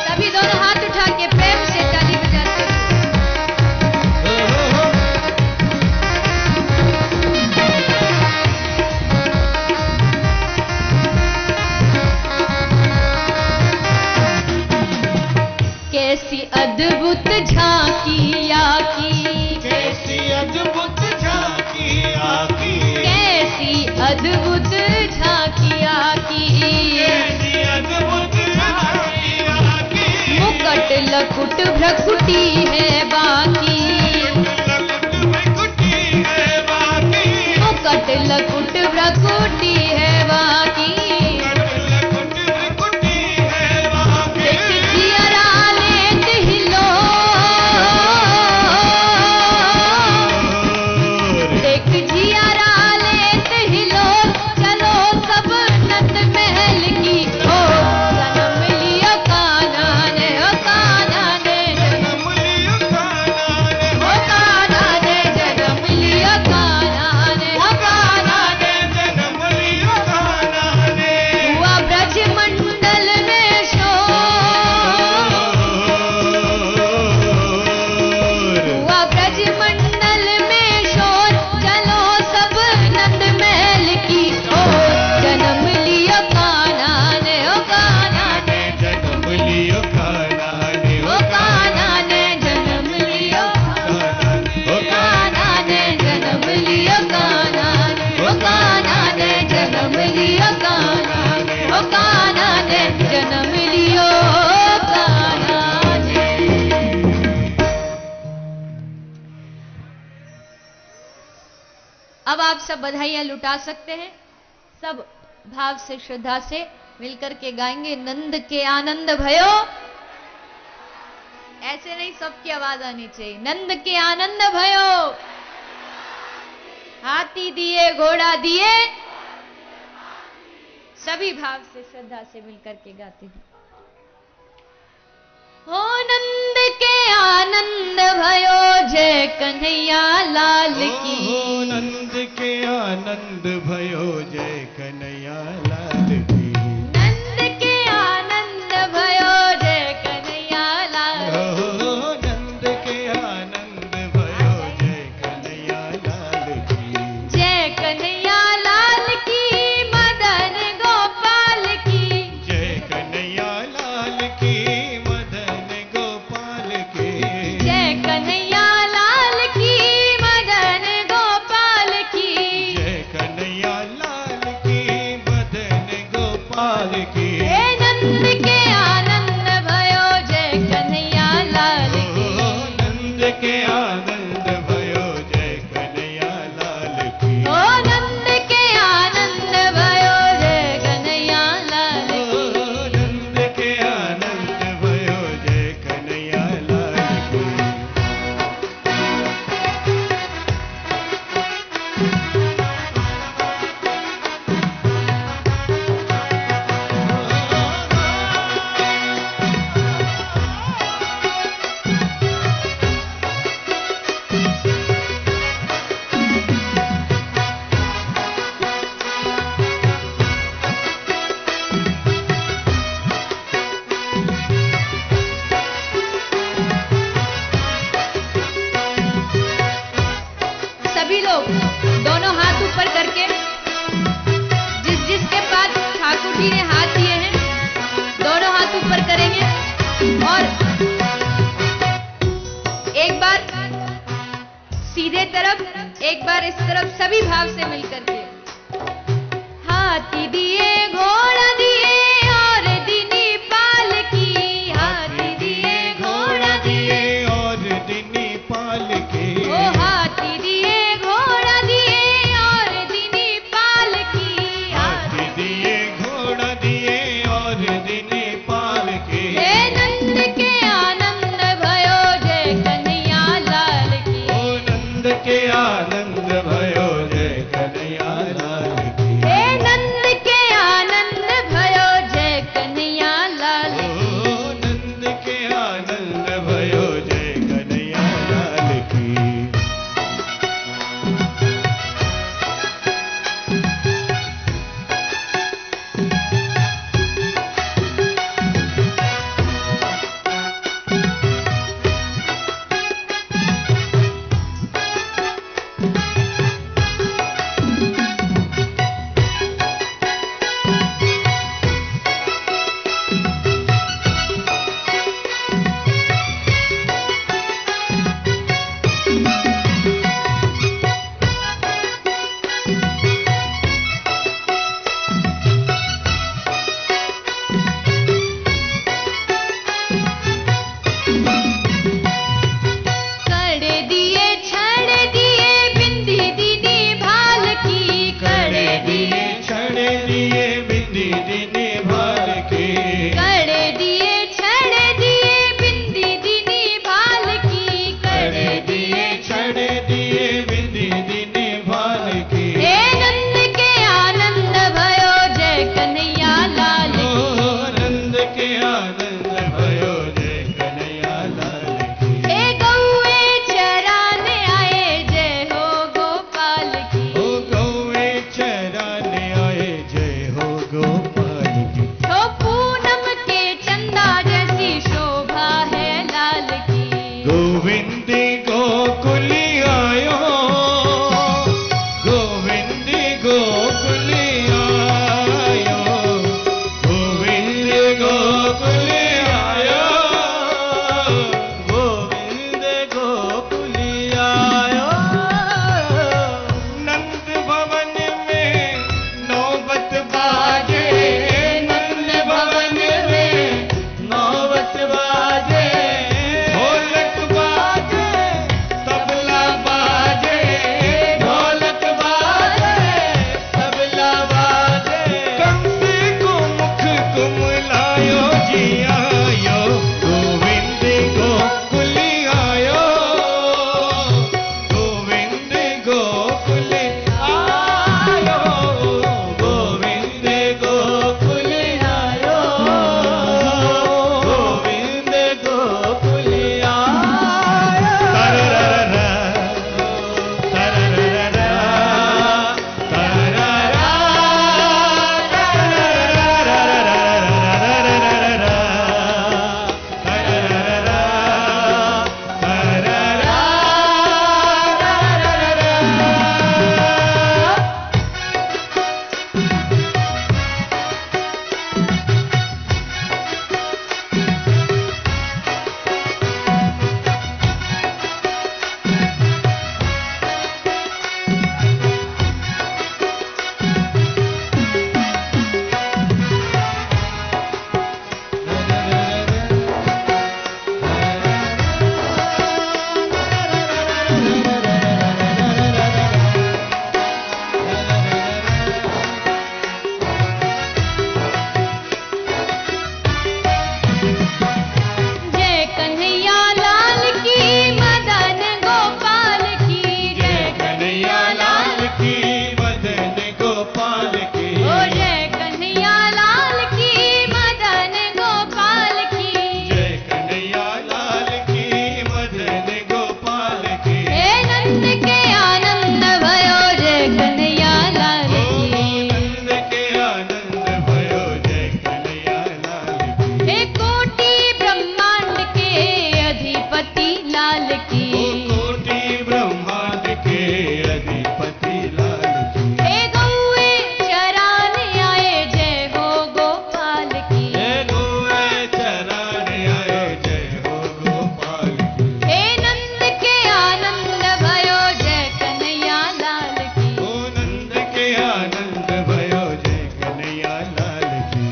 सभी दोनों हाथ उठा के प्रेम से ताली बजाते हैं। कैसी अद्भुत झांकिया की, कैसी अद्भुत झांकी आकी, कैसी अद्भुत झांकिया की, कैसी अद्भुत झांकी आकी, मुकुट लकुट भ्रकुटी है बाकी, मुकट लकुट भ्रकुटी है बाकी। देख जियरा लेत हिलो, देख जियरा लेत हिलो, चलो सब नंद महल की ओ जन्म लियो कान्हा ने, ओ कान्हा ने जन्म लियो कान्हा ने, ओ कान्हा ने जन्म लियो कान्हा ने, ओ कान्हा ने जन्म लियो कान्हा ने। हुआ ब्रज मंडल में शोर, हुआ ब्रज मंडल में शोर, चलो सब नंद महल की ओर, जन्म लियो कान्हा ने, ओ कान्हा ने जन्म लियो कान्हा ने, ओ कान्हा ने जन्म लियो ओ कान्हा ने जन्म लियो कान्हा ने, ओ कान्हा ने जन्म लियो कान्हा ने, ओ कान्हा ने जन्म लियो कान्हा ने। अब आप सब बधाइयां लुटा सकते हैं, सब भाव से श्रद्धा से मिलकर के गाएंगे। नंद के आनंद भयो, ऐसे नहीं, सबकी आवाज आनी चाहिए। नंद के आनंद भयो, हाथी दिए घोड़ा दिए, सभी भाव से श्रद्धा से मिलकर के गाते हैं। हो नंद के आनंद भयो, जय कन्हैया लाल की। ओ नंद के आनंद भयो, जय कन्हैया लाल की। नंद के आनंद भयो, जय कन्हैया लाल ओ नंद के आनंद भयो, जय कन्हैया लाल की। जय कन्हैया लाल की, मदन गोपाल की। जय कन्हैया लाल की, मदन गोपाल की। जय कन्हैया लाल की, मदन गोपाल की। जय कन्हैया लाल की, मदन गोपाल की। हे नंद के आनंद भयो, जय कन्हैया लाल की। ओ नंद के आनंद भयो, जय कन्हैया लाल की। ओ नंद के आनंद भयो, जय कन्हैया लाल ओ की। नंद के आनंद भयो, जय कन्हैया लाल की। सभी लोग दोनों हाथ ऊपर करके, जिस जिसके पास ठाकुर जी ने हाथ दिए हैं, दोनों हाथ ऊपर करेंगे और एक बार सीधे तरफ, एक बार इस तरफ, सभी भाव से मिलकर के। हाथी दिए घोड़ा दिए और दिनी पाल की, हाथी दिए घोड़ा दिए, और दिनी पाल की। ओ हाथी दिए घोड़ा दिए और दिनी पाल की। हाथी दिए घोड़ा दिए, और दिनी पाल की। हे नंद के आनंद भयो, जय कन्हैया लाल की। ओ नंद के आनंद भयो, जय कन्हैया लाल की। हे नंद के आनंद भयो, जय कन्हैया लाल की। ओ नंद के आनंद भयो, जय कन्हैया लाल की। गोविंद गोकुल आयो, गोविंद गोकुल आयो, गोविंद गोकुल आयो, गोविंद गोकुल आयो। नंद भवन में नौबत बाजे, नंद भवन में नौबत बाजे, ढोलक बाजे तबला बाजे, ढोलक बाजे तबला बाजे। कंसे को मुख कुमलायो जी आयो, गोविंद गोकुल आयो, गोविंद गोकुल आयो, गोविंद गोकुल आयो, गोविंद गोकुल आयो। तरररा, तरररा, तरररा, जय कन्हैया लाल की, मदन गोपाल की, जय कन्हैया लाल की, मदन गोपाल की। ओ जय कन्हैया लाल की, मदन गोपाल की। जय कन्हैया लाल की, मदन गोपाल की। हे नंद के आनंद भयो, जय कन्हैया लाल की। नंद के आनंद भयो, जय कन्हैया लाल की। हे कोटि ब्रह्मांड के अधिपति लाल की। कोटि ब्रह्मांड के अधिपति लाल की। हे गौए चराने आए, जय हो गोपाल की। जय गोए चराने आए, जय हो गोपाल की। हे नंद के आनंद भयो, जय कन्हैया लाल की। ओ नंद के आनंद भयो, जय कन्हैया लाल की।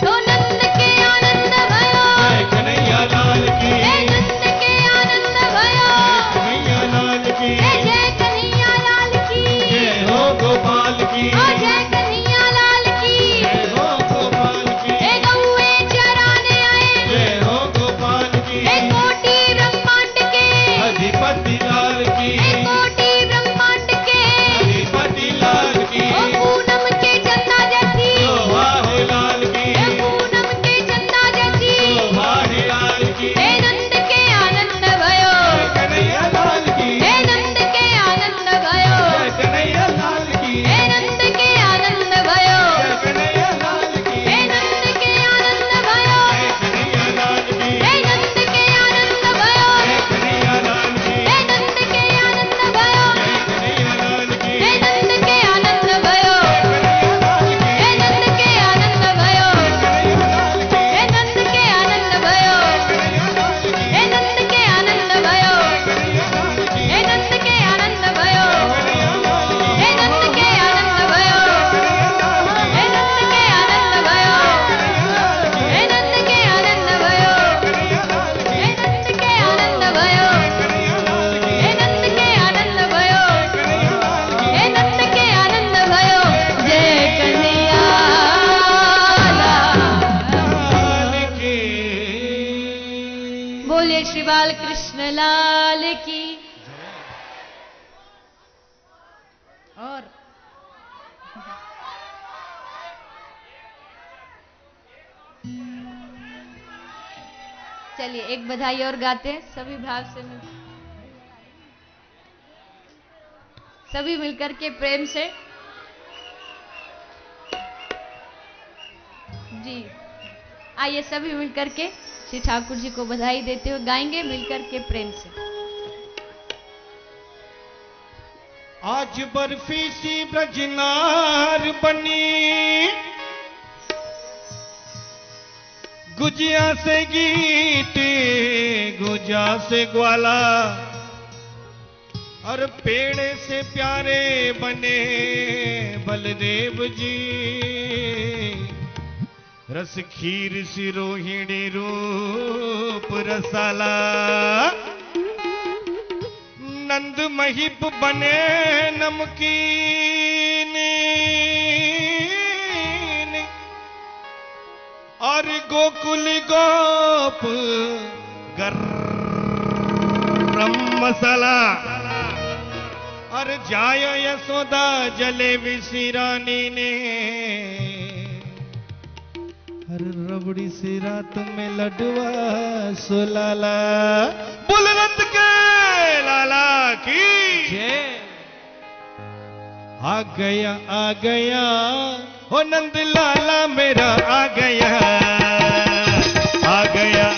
ओ नंद के आनंद भयो, जय कन्हैया लाल की। हे नंद के आनंद भयो, कन्हैया लाल की। हे जय कन्हैया लाल की। जय हो गोपाल की। ओ जय कन्हैया लाल की। जय हो गोपाल की। हे गौए चराने आए, जय हो गोपाल की। हे कोटि ब्रह्मांड के, अधिपति लाल की। हे कोटि ब्रह्मांड के। अधिपति लाल की। ओ पूनम के चंदा जैसी, शोभा है लाल की। हे पूनम के चंदा जैसी। शोभा है लाल की। हे नंद के आनंद भयो, जय कन्हैया लाल की। हे नंद के आनंद भयो, जय कन्हैया लाल की। हे नंद के आनंद भयो, जय कन्हैया लाल की। हे नंद के आनंद भयो, जय कन्हैया लाल की। हे नंद के आनंद भयो, जय कन्हैया लाल की। हे नंद के आनंद भयो, जय कन्हैया लाल की। हे नंद के आनंद भयो, कन्हैया लाल की। हे नंद के आनंद भयो, कन्हैया लाल की। हे नंद के आनंद भयो, कन्हैया लाल की। हे नंद के आनंद भयो, कन्हैया लाल की। हे नंद के आनंद भयो, कन्हैया लाल की। हे नंद के आनंद भयो, हे नंद के आनंद भयो, हे नंद के आनंद भयो, कन्हैया लाल की। हे नंद के आनंद भयो, कन्हैया लाल की। हे नंद के आनंद भयो, कन्हैया लाल की। हे नंद के आनंद भयो, जय कन्हैया लाल की। बोले श्री बाल कृष्ण लाल की। और चलिए एक बधाई और गाते हैं सभी भाव से सभी मिलकर के प्रेम से। जी आइए सभी मिलकर के श्री ठाकुर जी को बधाई देते हुए गाएंगे मिलकर के प्रेम से। आज बर्फी सी ब्रजनार बनी, गुजिया से गीते गुजा से ग्वाला, और पेड़ से प्यारे बने बलदेव जी, रस खीर सी रोहिणी रूप रसाला, नंद महिप बने नमकीन, और गोकुल गोप गरम मसाला, और जाय यशोदा जले विसी रानी ने, हर रबड़ी सी रात में लडुआ सुलाला। बुलरत के लाला की आ गया हो नंद लाला मेरा आ गया, आ गया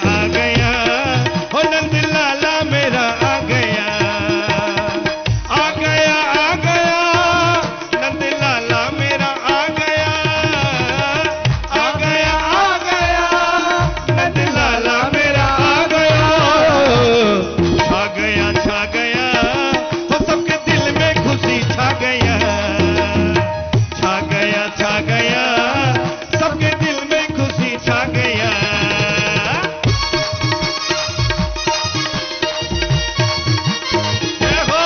हो नंद लाला मेरा आ गया, आ गया नंद लाला मेरा आ गया, आ गया नंद लाला मेरा आ गया, छा गया हो सबके दिल में खुशी छा गया, छा गया सबके दिल में खुशी छा गया। जय हो।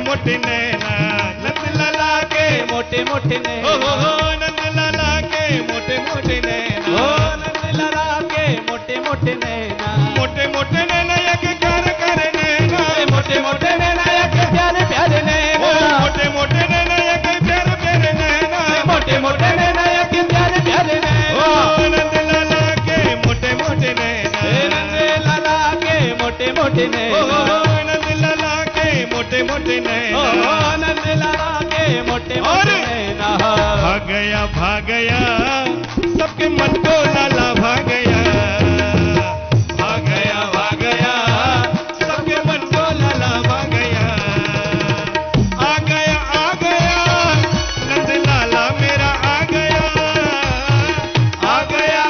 मोटे नैना नंद लाला के मोटे मोटे नैना, हो नंद लाला के मोटे मोटे नैना, हो नंद लाला के मोटे मोटे नैना, मोटे मोटे नैना एक प्यार करे नैना, मोटे मोटे नैना एक प्यारे प्यारे नैना, मोटे मोटे नैना एक प्यारे प्यारे नैना, मोटे मोटे नैना एक प्यारे प्यारे नैना, हो नंद लाला के मोटे मोटे नैना, नंद लाला के मोटे मोटे नैना, नंद लाला के मोटे मोटे नैना, नंद लाला के मोटे मोटे नैना, भाग गया सबके मन को लाला भाग गया, भाग गया सबके मन को लाला भाग गया, आ गया नंद लाला मेरा आ गया, आ गया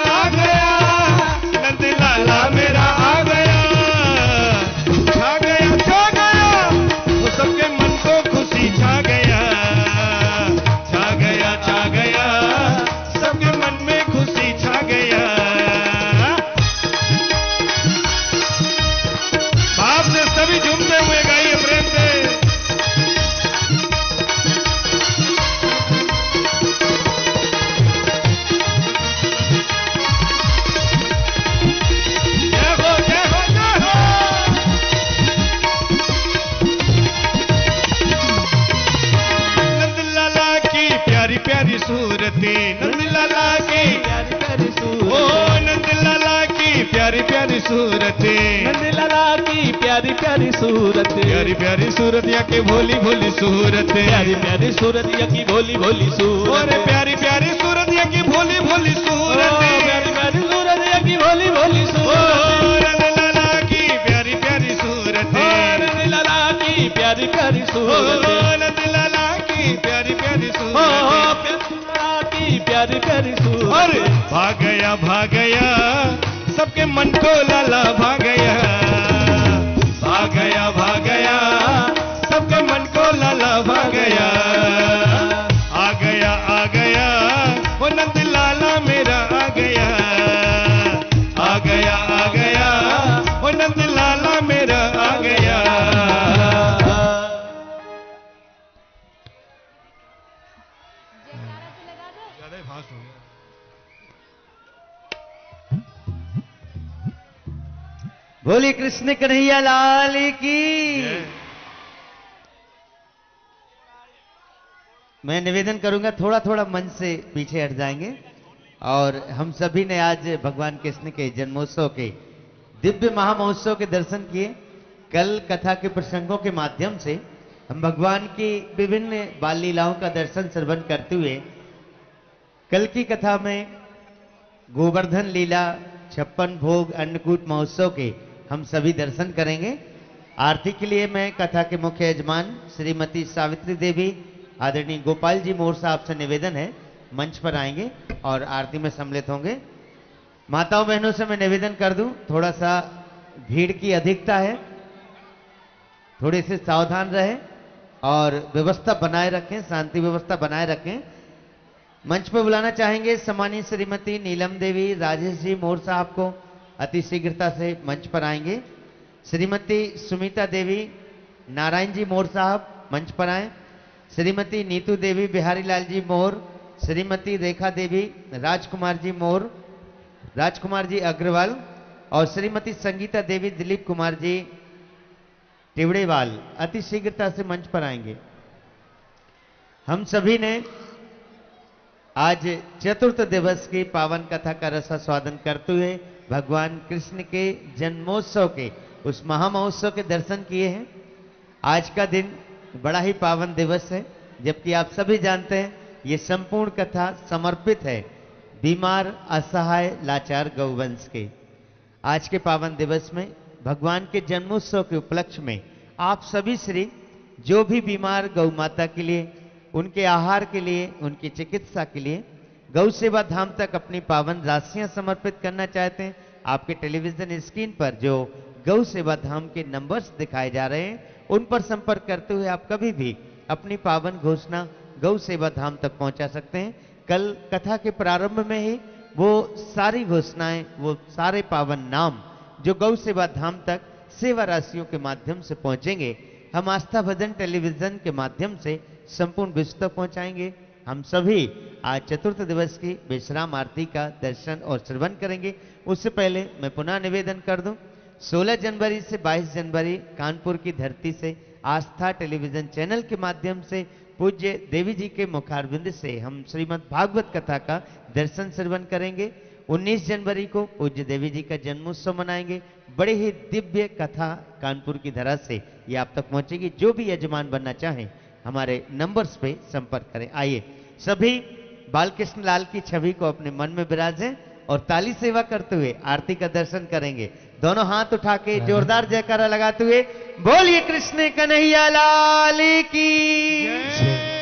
नंद लाला मेरा आ गया, छा गया वो सबके मन को खुशी छा गया, छा गया सबके मन में खुशी छा गया। बाप से सभी झूमते हुए गाइए प्रेम से। जय हो जय हो जय हो। नंद लाला की प्यारी प्यारी सूरती, नंद लाला की प्यारी प्यारी सूरत, ओ नंद लाला की प्यारी प्यारी सूरती, नंद लाला की प्यारी प्यारी सूरत, प्यारी प्यारी सूरत या की भोली भोली सूरत, प्यारी प्यारी सूरत या की भोली भोली सूरत, और प्यारी प्यारी सूरत या की भोली भोली सूरत, प्यारी प्यारी सूरत या की भोली भोली सूरत, नंद लाला की प्यारी प्यारी सूरत, नंद लाला की प्यारी प्यारी सूरत, नंद लाला की प्यारी प्यारी सूरत, की प्यारी प्यारी सूरत, भाग गया सबके मन को लाला भाग गया, भाग गया सबके मन को लाला भाग गया, आ गया वो नंद लाला मेरा आ गया, आ गया वो नंद लाला मेरा आ गया। ज्यादा फास्ट हो गया। बोली कृष्ण कन्हैया लाल की। मैं निवेदन करूंगा थोड़ा थोड़ा मंच से पीछे हट जाएंगे। और हम सभी ने आज भगवान कृष्ण के जन्मोत्सव के दिव्य महामहोत्सव के दर्शन किए। कल कथा के प्रसंगों के माध्यम से हम भगवान की विभिन्न बाल लीलाओं का दर्शन श्रवण करते हुए कल की कथा में गोवर्धन लीला, 56 भोग, अन्नकूट महोत्सव के हम सभी दर्शन करेंगे। आरती के लिए मैं कथा के मुख्य यजमान श्रीमती सावित्री देवी, आदरणीय गोपाल जी मोर साहब से निवेदन है मंच पर आएंगे और आरती में सम्मिलित होंगे। माताओं बहनों से मैं निवेदन कर दूं, थोड़ा सा भीड़ की अधिकता है, थोड़े से सावधान रहें और व्यवस्था बनाए रखें, शांति व्यवस्था बनाए रखें। मंच पर बुलाना चाहेंगे सम्मानित श्रीमती नीलम देवी, राजेश जी मोर साहब को अति शीघ्रता से मंच पर आएंगे। श्रीमती सुमिता देवी, नारायण जी मोर साहब मंच पर आए। श्रीमती नीतू देवी, बिहारी लाल जी मोर, श्रीमती रेखा देवी, राजकुमार जी मोर, राजकुमार जी अग्रवाल और श्रीमती संगीता देवी, दिलीप कुमार जी टिवड़ेवाल अति शीघ्रता से मंच पर आएंगे। हम सभी ने आज चतुर्थ दिवस की पावन कथा का रसास्वादन करते हुए भगवान कृष्ण के जन्मोत्सव के उस महामहोत्सव के दर्शन किए हैं। आज का दिन बड़ा ही पावन दिवस है, जबकि आप सभी जानते हैं ये संपूर्ण कथा समर्पित है बीमार, असहाय, लाचार गौवंश के। आज के पावन दिवस में भगवान के जन्मोत्सव के उपलक्ष्य में आप सभी श्री जो भी बीमार गौ माता के लिए, उनके आहार के लिए, उनकी चिकित्सा के लिए गौ सेवा धाम तक अपनी पावन राशियां समर्पित करना चाहते हैं, आपके टेलीविजन स्क्रीन पर जो गौ सेवा धाम के नंबर्स दिखाए जा रहे हैं उन पर संपर्क करते हुए आप कभी भी अपनी पावन घोषणा गौ सेवा धाम तक पहुंचा सकते हैं। कल कथा के प्रारंभ में ही वो सारी घोषणाएं, वो सारे पावन नाम जो गौ सेवा धाम तक सेवा राशियों के माध्यम से पहुंचेंगे, हम आस्था भजन टेलीविजन के माध्यम से संपूर्ण विश्व तक पहुंचाएंगे। हम सभी आज चतुर्थ दिवस की विश्राम आरती का दर्शन और श्रवण करेंगे। उससे पहले मैं पुनः निवेदन कर दूं, 16 जनवरी से 22 जनवरी कानपुर की धरती से आस्था टेलीविजन चैनल के माध्यम से पूज्य देवी जी के मुखारविंद से हम श्रीमद् भागवत कथा का दर्शन श्रवण करेंगे। 19 जनवरी को पूज्य देवी जी का जन्मोत्सव मनाएंगे। बड़े ही दिव्य कथा कानपुर की धरा से ये आप तक पहुंचेगी। जो भी यजमान बनना चाहें हमारे नंबर्स पे संपर्क करें। आइए सभी बालकृष्ण लाल की छवि को अपने मन में विराजें और ताली सेवा करते हुए आरती का दर्शन करेंगे। दोनों हाथ उठा के जोरदार जयकारा लगाते हुए बोलिए कृष्ण कन्हैया लाल की।